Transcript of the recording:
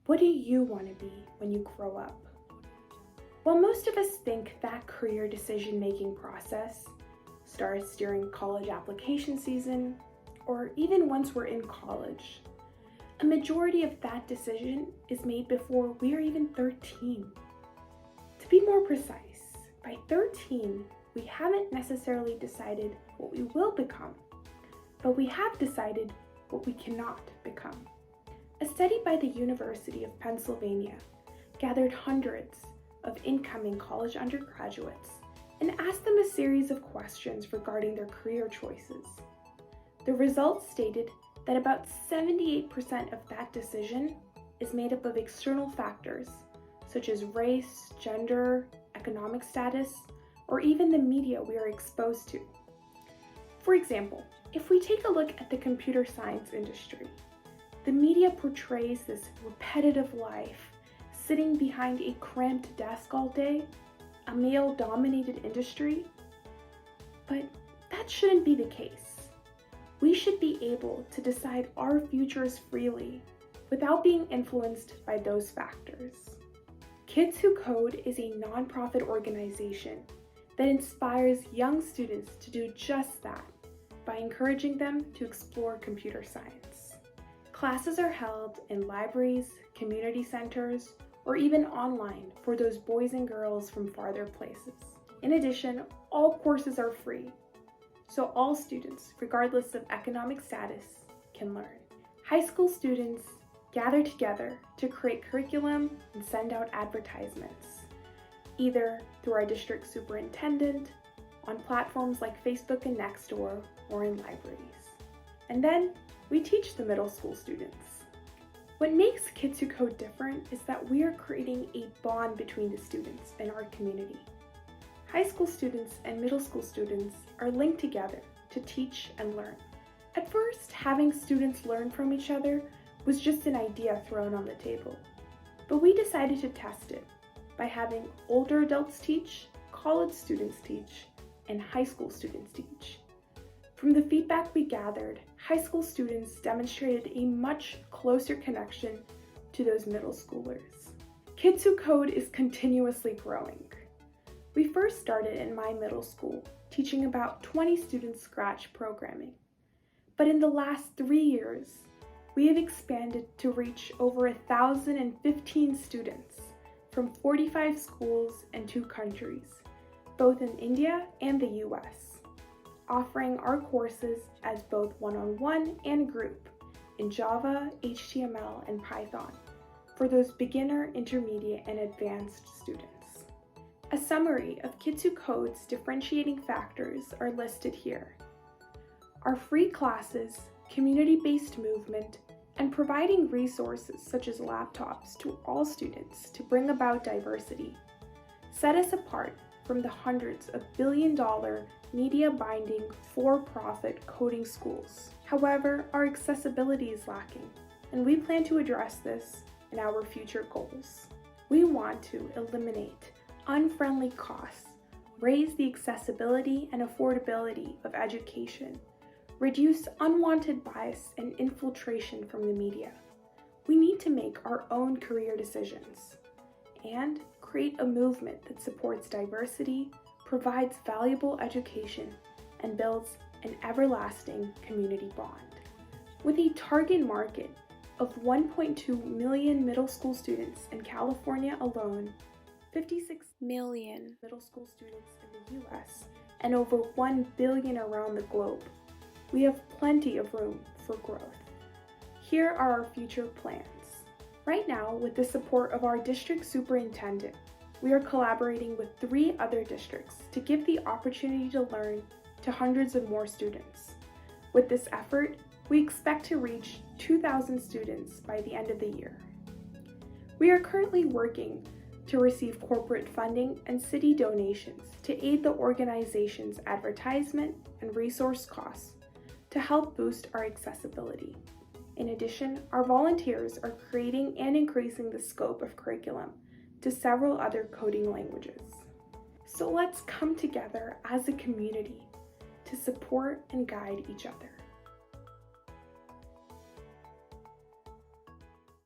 What do you want to be when you grow up? While most of us think that career decision-making process starts during college application season, or even once we're in college, a majority of that decision is made before we are even 13. To be more precise, by 13, we haven't necessarily decided what we will become, but we have decided what we cannot become. A study by the University of Pennsylvania gathered hundreds of incoming college undergraduates and asked them a series of questions regarding their career choices. The results stated that about 78% of that decision is made up of external factors such as race, gender, economic status, or even the media we are exposed to. For example, if we take a look at the computer science industry, the media portrays this repetitive life, sitting behind a cramped desk all day, a male-dominated industry. But that shouldn't be the case. We should be able to decide our futures freely without being influenced by those factors. Kids Who Kode is a nonprofit organization that inspires young students to do just that by encouraging them to explore computer science. Classes are held in libraries, community centers, or even online for those boys and girls from farther places. In addition, all courses are free, so all students, regardless of economic status, can learn. High school students gather together to create curriculum and send out advertisements, either through our district superintendent, on platforms like Facebook and Nextdoor, or in libraries. And then we teach the middle school students. What makes Kids Who Kode different is that we are creating a bond between the students in our community. High school students and middle school students are linked together to teach and learn. At first, having students learn from each other was just an idea thrown on the table, but we decided to test it by having older adults teach, college students teach, and high school students teach. From the feedback we gathered, high school students demonstrated a much closer connection to those middle schoolers. Kids Who Kode is continuously growing. We first started in my middle school, teaching about 20 students Scratch programming. But in the last 3 years, we have expanded to reach over 1,015 students from 45 schools and 2 countries, both in India and the US, offering our courses as both one-on-one and group in Java, HTML, and Python for those beginner, intermediate, and advanced students. A summary of Kids Who Kode's differentiating factors are listed here. Our free classes, community-based movement, and providing resources such as laptops to all students to bring about diversity set us apart from the hundreds of billion-dollar media-binding, for-profit coding schools. However, our accessibility is lacking, and we plan to address this in our future goals. We want to eliminate unfriendly costs, raise the accessibility and affordability of education, reduce unwanted bias and infiltration from the media. We need to make our own career decisions and create a movement that supports diversity, provides valuable education, and builds an everlasting community bond. With a target market of 1.2 million middle school students in California alone, 56 million middle school students in the US, and over 1 billion around the globe, we have plenty of room for growth. Here are our future plans. Right now, with the support of our district superintendent, we are collaborating with 3 other districts to give the opportunity to learn to hundreds of more students. With this effort, we expect to reach 2,000 students by the end of the year. We are currently working to receive corporate funding and city donations to aid the organization's advertisement and resource costs to help boost our accessibility. In addition, our volunteers are creating and increasing the scope of curriculum to several other coding languages. So let's come together as a community to support and guide each other.